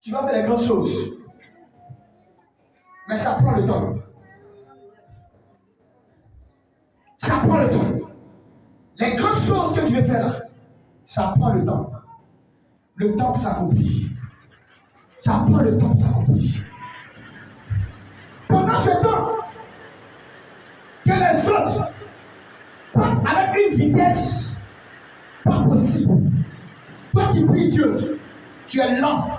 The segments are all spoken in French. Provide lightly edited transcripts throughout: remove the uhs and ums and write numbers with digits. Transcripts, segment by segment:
Tu vas faire les grandes choses. Mais ça prend le temps. Ça prend le temps. Les grandes choses que tu veux faire là, ça prend le temps. Le temps pour s'accomplir. Ça prend le temps pour s'accomplir. Pendant ce temps, que les autres partent avec une vitesse pas possible. Toi qui pries Dieu, tu es lent.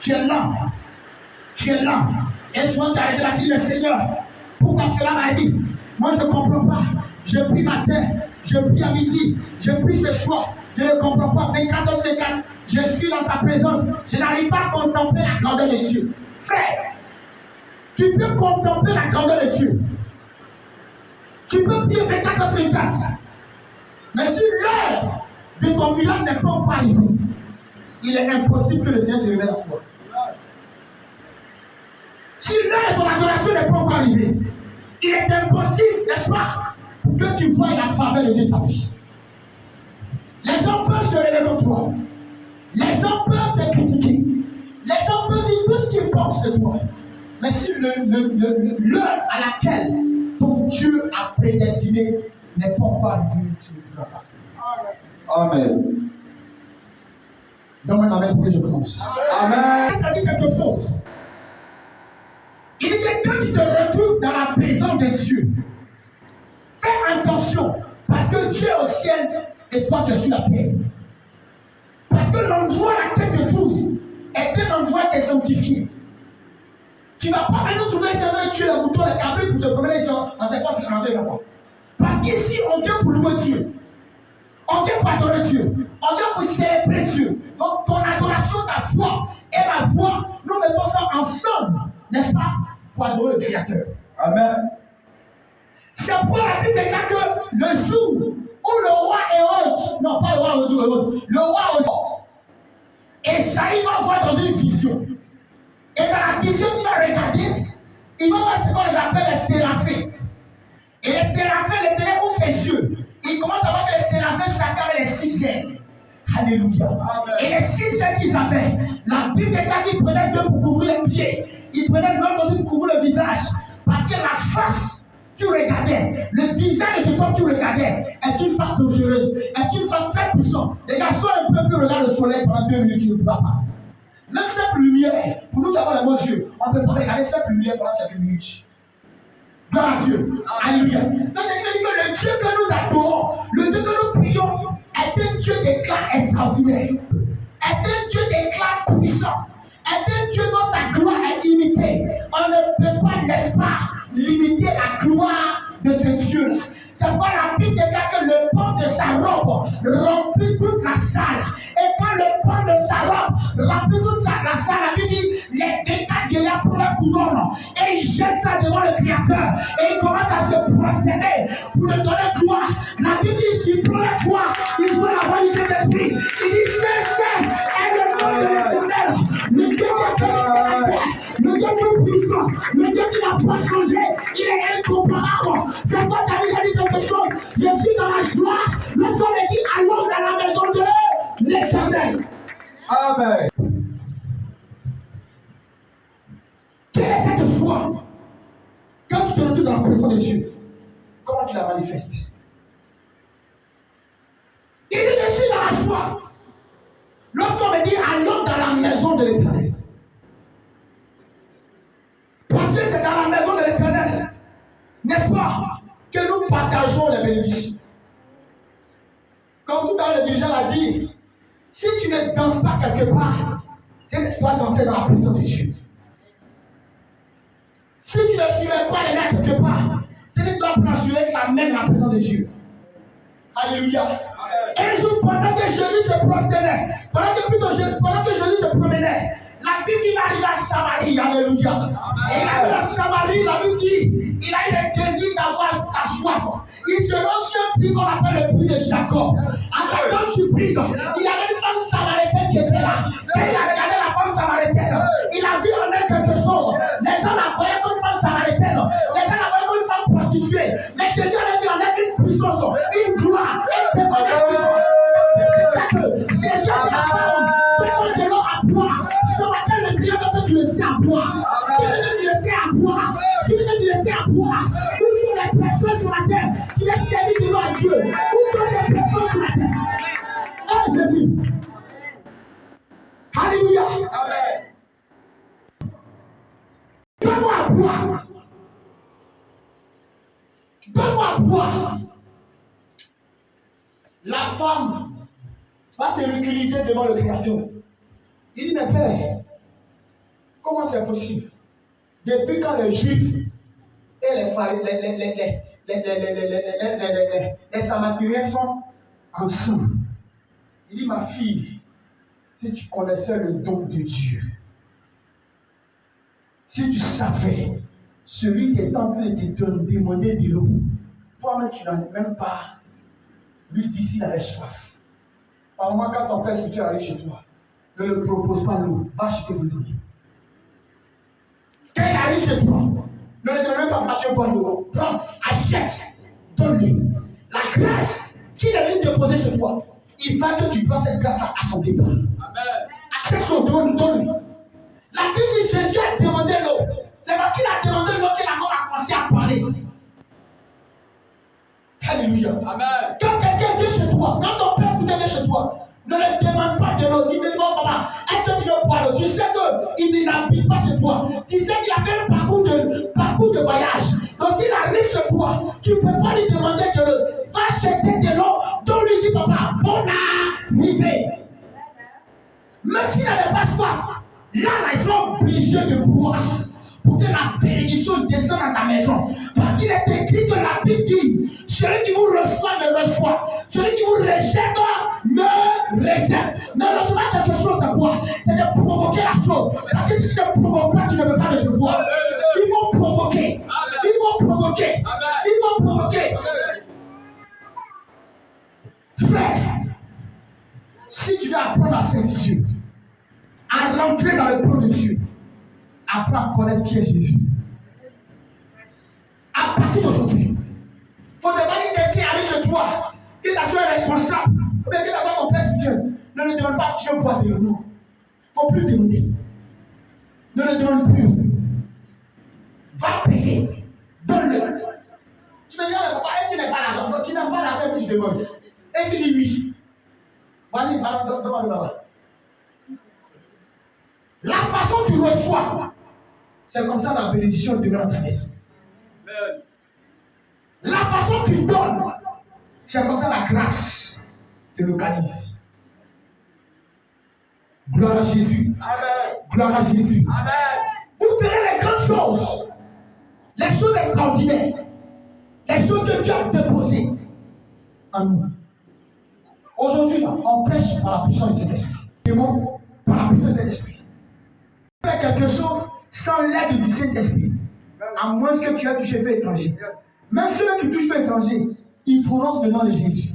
Tu es lent. Tu es lent. Et souvent tu arrêtes là, tu dis le Seigneur, pourquoi cela m'a dit? Moi je ne comprends pas. Je prie matin, je prie à midi, je prie ce soir. Je ne comprends pas. 24/24, je suis dans ta présence. Je n'arrive pas à contempler la grandeur de Dieu. Frère, tu peux contempler la grandeur de Dieu. Tu peux prier 24/24. Mais si l'heure de ton miracle n'est pas encore arrivée, il est impossible que le Seigneur se révèle à toi. Si l'heure de ton adoration n'est pas encore arrivée, il est impossible, n'est-ce pas, que tu vois la faveur de Dieu s'afficher. Les gens peuvent se révéler contre toi. Les gens peuvent te critiquer. Les gens peuvent dire tout ce qu'ils pensent de toi. Mais si l'heure à laquelle ton Dieu a prédestiné n'est pas encore arrivée, tu ne pourras pas. Amen. Donne-moi un amen pour que je commence. Amen. Ça dit quelque chose. Il dit que quand tu te retrouves dans la présence de Dieu, fais attention, parce que Dieu est au ciel et toi tu es sur la terre. Parce que l'endroit à laquelle tu te trouves est un endroit qui est sanctifié. Tu ne vas pas maintenant trouver c'est vrai tuer les moutons, les cabrits pour te promener sur on ne sait pas ce qu'on va. Parce qu'ici on vient pour louer Dieu. On vient pour adorer Dieu. On vient pour célébrer Dieu. Donc ton adoration, ta foi et ma voix, nous mettons ça ensemble, n'est-ce pas, pour adorer le Créateur. Amen. C'est pour la Bible déclare que le jour où le roi Hérode, non pas le roi Hérode, le roi Hérode, Esaïe va voir dans une vision. Et dans la vision qu'il va regarder, il va voir ce qu'on appelle les séraphins. Et les séraphins, l'Éternel ouvre ses yeux. Il commence à voir que les séraphins, chacun avait les 6 ailes. Alléluia. Amen. Et les 6 ailes qu'ils avaient, la Bible déclare qu'ils prenaient 2 pour couvrir les pieds. Ils prenaient l'autre aussi pour couvrir le visage. Parce que la face tu regardais, le visage de cet homme que tu regardais est une femme dangereuse, est une femme très puissante. Les garçons un peu plus regardent le soleil pendant 2 minutes, tu ne peux pas. Même cette lumière, pour nous d'avoir les beaux yeux, on ne peut pas regarder cette lumière pendant quelques minutes. Gloire à Dieu. Alléluia. Donc, le Dieu que nous adorons, le Dieu que nous prions, est un Dieu d'éclat extraordinaire, est un Dieu d'éclat puissant, est un Dieu dont sa gloire est limitée. On ne peut pas, n'est-ce pas, limiter la gloire de ce Dieu-là. C'est pourquoi la Bible déclare que le pan de sa robe remplit toute la salle. Et quand le pan de sa robe remplit toute la salle, la Bible dit les 24 vieillards pour la couronne. Et il jette ça devant le Créateur. Et il commence à se prosterner pour lui donner gloire. La Bible dit il prend la foi, il voit la voix du Saint-Esprit. Il dit c'est est le nom de l'Éternel. Le Dieu qui a fait la terre, le Dieu tout puissant, le Dieu qui n'a pas changé. Il est incomparable. C'est pourquoi David a dit quelque chose. Je suis dans la joie. Lorsqu'on me dit allons dans la maison de l'Éternel. Amen. Quelle est cette joie? Quand tu te retrouves dans la présence de Dieu, comment tu la manifestes? Il dit je suis dans la joie. Lorsqu'on me dit allons dans la maison de l'Éternel. Parce que c'est dans la maison de l'Éternel, n'est-ce pas, que nous partageons les bénédictions. Comme tout à l'heure le dirigeant l'a dit, si tu ne danses pas quelque part, c'est que tu dois danser dans la présence de Dieu. Si tu ne suivais pas les mains quelque part, c'est que tu dois prendre ta main dans la présence de Dieu. Alléluia. Et un jour, pendant que Jésus se prosternait, pendant que Jésus se promenait, la Bible dit qu'il arrive à Samarie. Alléluia. Et il arrive à Samarie, la Bible dit il a eu le désir d'avoir la soif. Il se rend sur un puits qu'on appelle le puits de Jacob. À sa grande surprise, il y avait une femme samaritaine qui était là. Quand il a regardé la femme samaritaine, il a vu en elle quelque chose. Les gens la voyaient comme une femme samaritaine. Les gens la voyaient comme une femme prostituée. Mais Jésus avait vu en elle une puissance, une gloire, un témoignage. Jésus a dit la femme, demande de l'eau à boire. matin, le Seigneur veut que tu le sais à boire. Tu veux que tu le sais à boire. Tu veux que tu le sais à boire. Où sont les personnes sur la terre qui laissent servi de l'eau à Dieu? Où sont les personnes sur la terre? Oh Jésus. Alléluia. Amen. Donne-moi à boire. Donne-moi à boire. La femme va se ridiculiser devant le Créateur. Il dit, mais Père, comment c'est possible? Depuis quand les Juifs et les Samaritains sont ensemble? Il dit, ma fille, si tu connaissais le don de Dieu, si tu savais, celui qui est en train de te demander de l'eau, toi-même tu n'en es même pas, lui dit s'il avait soif. Par moment, quand ton père spirituel arrive chez toi, ne le propose pas l'eau, va acheter de l'eau. Quand il arrive chez toi, ne le demande même pas Mathieu boire de l'eau. Prends, achète, donne-lui. La grâce qu'il est venu te poser chez toi, il va que tu dois cette grâce-là à son départ. Amen. Achète l'eau, donne-lui. La Bible dit Jésus a demandé l'eau. C'est parce qu'il a demandé l'eau que la femme a commencé à parler. Alléluia. Amen. Quand quelqu'un vient chez toi, quand ton père vient chez toi, ne le demande pas de l'eau. Dis demande papa, est-ce que tu veux boire l'eau? Tu sais qu'il n'habite pas chez toi. Tu sais qu'il a fait un parcours de voyage. Donc s'il arrive chez toi, tu ne peux pas lui demander de l'eau. Va acheter de l'eau, donc lui dis papa, bon arrivé. Même s'il n'avait pas soif, là, ils sont obligés de boire pour que la bénédiction descende dans ta maison. Parce qu'il est écrit que la Bible dit, celui qui vous reçoit me reçoit, celui qui vous rejette me rejette. Ne reçoit pas quelque chose de quoi? C'est de provoquer la chose. Parce que si tu ne provoques pas, tu ne peux pas recevoir. Il faut provoquer. Il faut provoquer. Il faut provoquer. Frère, si tu veux apprendre à servir Dieu, à rentrer dans le plan de Dieu, apprends à connaître qui est Jésus. À partir d'aujourd'hui, il faut demander quelqu'un arrive chez toi, que ça soit un responsable, ou bien que ça soit ton père spirituel. Ne le demande pas qui veut boire de l'eau. Il ne faut plus demander. Ne le demande plus. Va payer. Donne-le. Tu me dis, mais papa, est-ce qu'il n'est pas l'argent? Donc tu n'as pas l'argent, puis tu demandes. Et s'il dit oui, vas-y, demande-le là-bas. La façon dont tu reçois, c'est comme ça la bénédiction demeure dans ta maison. Amen. La façon dont tu donnes, c'est comme ça la grâce te localise. Gloire à Jésus. Amen. Gloire à Jésus. Amen. Vous verrez les grandes choses, les choses extraordinaires, les choses que Dieu a déposées en nous. Aujourd'hui, là, on prêche par la puissance de cet esprit. Démon, par la puissance de cet esprit. Faire quelque chose sans l'aide du Saint-Esprit, à moins que tu aies touché feu étranger. Même ceux qui touchent feu étranger, ils prononcent le nom de Jésus.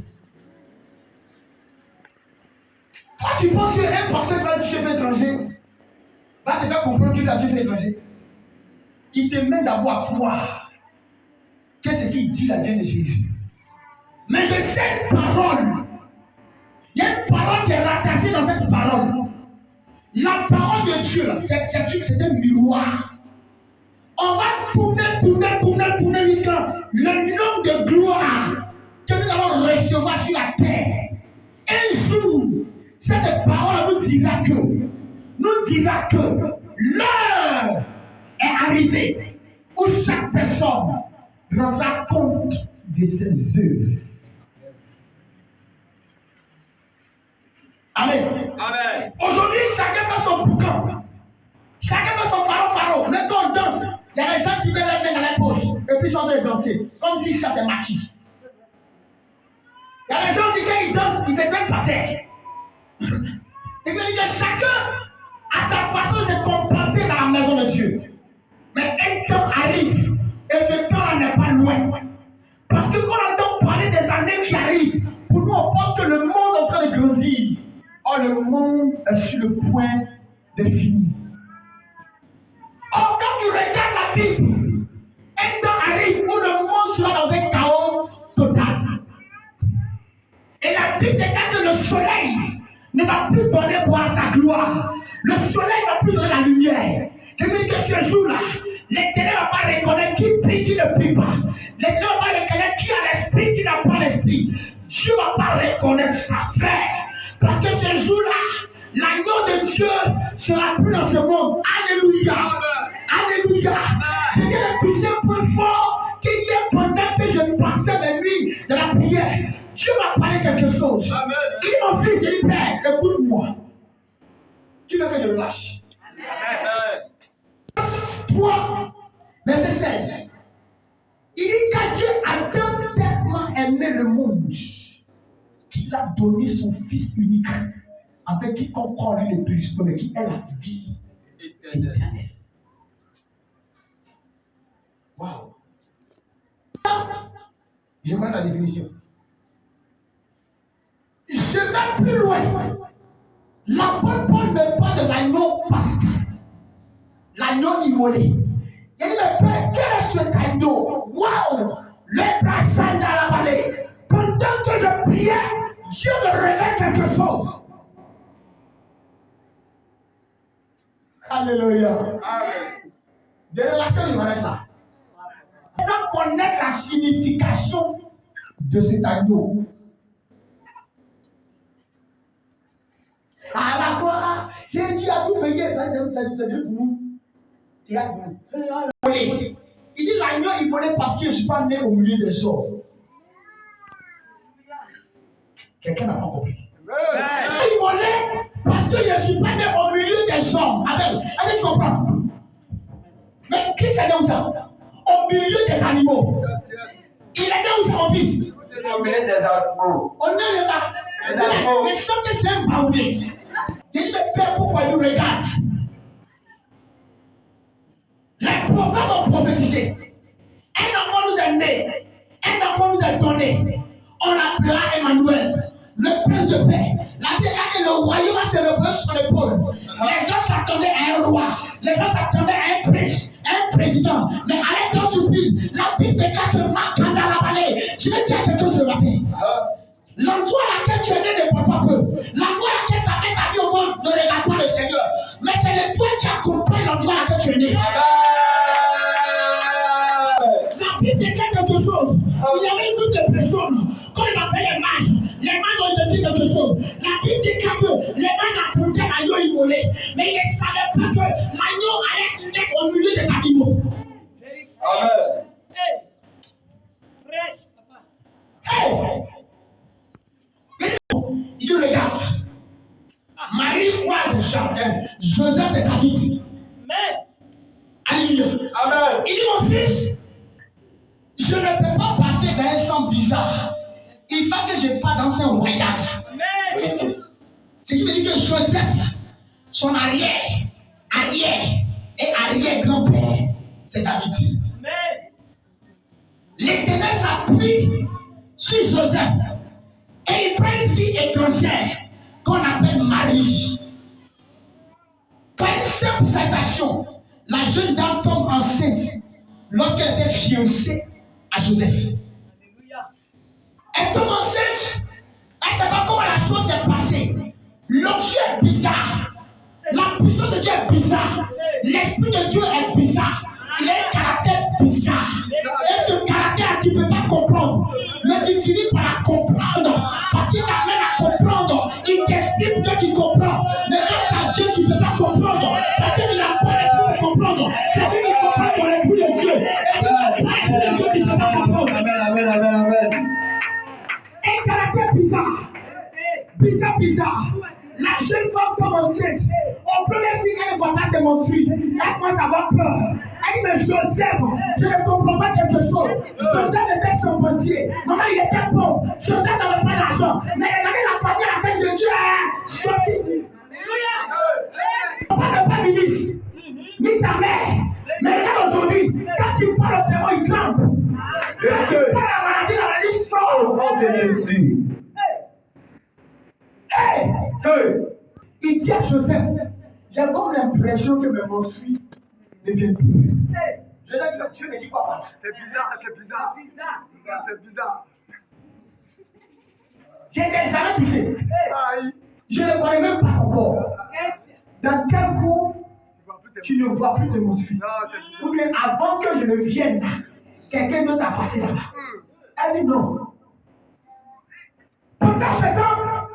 Toi, tu penses qu'un pasteur qui va toucher feu étranger va te faire comprendre qu'il a touché feu étranger? Il te met d'abord à croire qu'est-ce qu'il dit la vie de Jésus. Mais je sais une parole. Il y a une parole qui est rattachée dans cette parole. La parole de Dieu, c'est un miroir. On va tourner jusqu'à le nombre de gloire que nous allons recevoir sur la terre. Un jour, cette parole nous dira que l'heure est arrivée où chaque personne rendra compte de ses œuvres. Amen. Amen. Aujourd'hui, chacun fait son boucan. Chacun fait son pharaon. Mais quand on danse, il y a des gens qui mettent les mains dans la poche et puis ils sont en train de danser. Comme si ça s'est maquillé. Il y a des gens qui, quand ils dansent, ils se prennent par terre. C'est-à-dire que chacun a sa façon de se comporter dans la maison de Dieu. Mais un temps arrive et ce temps-là n'est pas loin. Parce que quand on entend parler des années qui arrivent, pour nous on pense que le monde est en train de grandir. Or le monde est sur le point de finir. Or quand tu regardes la Bible, un temps arrive où le monde sera dans un chaos total. Et la Bible déclare que le soleil ne va plus donner pour sa gloire. Le soleil va plus donner la lumière. C'est-à-dire que ce jour-là, l'Éternel ne va pas reconnaître qui prie, qui ne prie pas. L'Éternel ne va pas reconnaître qui a l'esprit, qui n'a pas l'esprit. Dieu ne va pas reconnaître ça, frère. Parce que ce jour-là, l'agneau de Dieu sera plus dans ce monde. Alléluia. Alléluia. C'était le puissant plus fort qu'il y ait pendant que je passais mes nuits de la prière. Dieu m'a parlé quelque chose. Amen. Il dit, mon fils, il dit, Père, écoute-moi. Tu veux que je le lâche? Amen. 3, verset 16. Il dit que Dieu a tellement aimé le monde qu'il a donné son Fils unique, avec quiconque croit en lui ne périsse pas, mais qui est la vie éternelle. Waouh! J'aimerais la définition. Je vais plus loin. L'apôtre Paul me parle de l'agneau pascal, l'agneau immolé. Il dit, mais Père, quel est cet agneau? Waouh! Le brassage dans la vallée. Pendant que je priais, Dieu me révèle quelque chose. Alléluia. Amen. Des relations, il m'arrête là. Sans connaître la signification de cet agneau. Ah, d'accord, Jésus a tout payé. C'est pour nous. Il a pour nous. Il dit l'agneau, il volait parce que je ne suis pas né au milieu des hommes. Quelqu'un n'a pas compris. Il volait parce que je ne suis pas né au milieu des hommes. Est-ce que tu comprends? Mais Christ est né où ça? Au milieu des animaux. Il est né où ça, mon fils? Au milieu des animaux. On est là. Les animaux. Les sommes de saint baoulés. Il dit, mais Père, pourquoi il nous regarde? Les prophètes ont prophétisé. Un enfant nous est né. Un enfant nous est donné. On l'appellera Emmanuel, le prince de paix. La Bible a dit que le royaume va se reposer sur l'épaule. Les gens s'attendaient à un roi. Les gens s'attendaient à un prince, un président. Mais à leur surprise, la Bible déclare que Makanda la vallée. Je vais dire quelque chose ce matin. L'endroit à laquelle tu es né ne parle pas peu. L'endroit à laquelle ta mère t'a mis au monde ne regarde pas le Seigneur. Mais c'est le toi qui accompagne l'endroit à laquelle tu es né. La Bible déclare quelque chose. Il y avait une groupe de personnes qu'on appelle les mages. Les mages ont dit quelque chose. La Bible déclare que les mages accompagnaient l'agneau immolé. Mais ils ne savaient pas que l'agneau allait naître au milieu des animaux. Amen. Hey! Il dit, regarde. Marie croise Joseph c'est David. Alléluia. Amen. Il dit, mon fils, je ne peux pas passer dans un sang bizarre. Il faut que je parte dans un royal. Ce qui veut dire que Joseph, son arrière et arrière-grand-père, c'est David. L'Éternel s'appuie sur Joseph et il prend une fille étrangère qu'on appelle Marie. Par une simple citation, la jeune dame tombe enceinte lorsqu'elle était fiancée à Joseph. Elle tombe enceinte, elle ne sait pas comment la chose s'est passée. L'objet est bizarre. La puissance de Dieu est bizarre. L'Esprit de Dieu est bizarre. Il a un caractère bizarre. Et ce caractère, tu ne peux pas comprendre. Mais tu finis par la comprendre. Parce qu'il t'amène à comprendre. Il t'explique que tu comprends. Mais grâce à Dieu, tu ne peux pas comprendre. Parce que tu n'as pas l'esprit de comprendre. C'est ce qui comprend ton esprit de Dieu. Et si tu n'as pas l'esprit de Dieu, tu ne peux pas comprendre. Amen. Un caractère bizarre. Bizarre. La jeune femme tombe enceinte. Au premier signe, elle ne voit pas ses menstrues. Elle commence à avoir peur. Elle dit, mais Joseph, je ne comprends pas quelque chose. Joseph était charpentier. Maman, il était pauvre. Joseph n'avait pas d'argent. Mais regardez la famille à laquelle Jésus a sorti. Papa n'est pas ministre, ni ta mère. Mais regarde aujourd'hui, quand tu parles au terreau, il tremble. Quand tu parles à la maladie, la maladie sort. Hey! Il dit à Joseph, j'ai comme l'impression que mes menstrues ne viennent plus. Je dis que Dieu ne dit pas voilà. C'est bizarre. Je n'ai jamais touché. Je ne connais même pas ton corps. Dans quel coup tu ne vois plus de mon fils? Ou bien avant que je ne vienne là, quelqu'un d'autre a passé là-bas. Elle dit non. Pendant ce temps,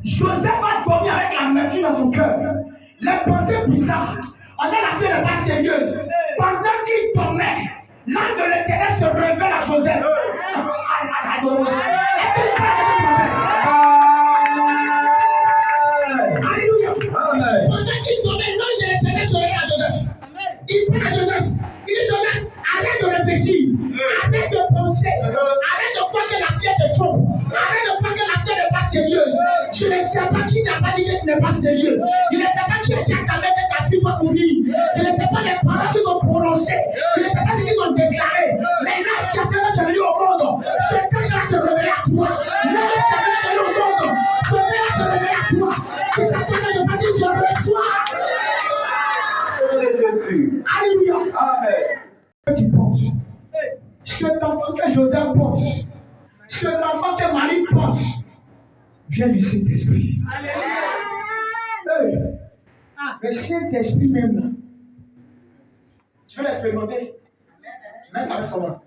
Joseph a dormi avec l'amertume dans son cœur. Les pensées bizarres. On a l'affaire n'est pas sérieuse. Pendant qu'il dormait, l'âme de l'Éternel se révèle à Joseph. Alléluia. Pendant qu'il dormait, l'ange de l'Éternel se révèle à Joseph. Il prend Joseph. Il dit Joseph, arrête de réfléchir. Arrête de penser. Arrête de croire que la pierre te trompe. Arrête de croire que la pierre n'est pas sérieuse. Je ne sais pas qui n'a pas dit que tu n'es pas sérieux. Je ne sais pas qui a dit à ta mère que ta fille va mourir. Je ne sais pas les parents qui ont prononcé. Je ne sais pas qui ont déclaré. Mais là, ce qui a fait que tu es venu au monde, ce que je se révéler à toi. Là, ce qui a fait que tu es venu au monde, ce que je se révéler à toi. C'est ça que je pas dit, je reçois. Jésus. Alléluia. Amen. Qui porte. Cet enfant que Joseph porte. Cet enfant que Marie porte. Vient du Saint-Esprit. Hey, le Saint-Esprit même là. Tu veux l'expérimenter? Même avec comment?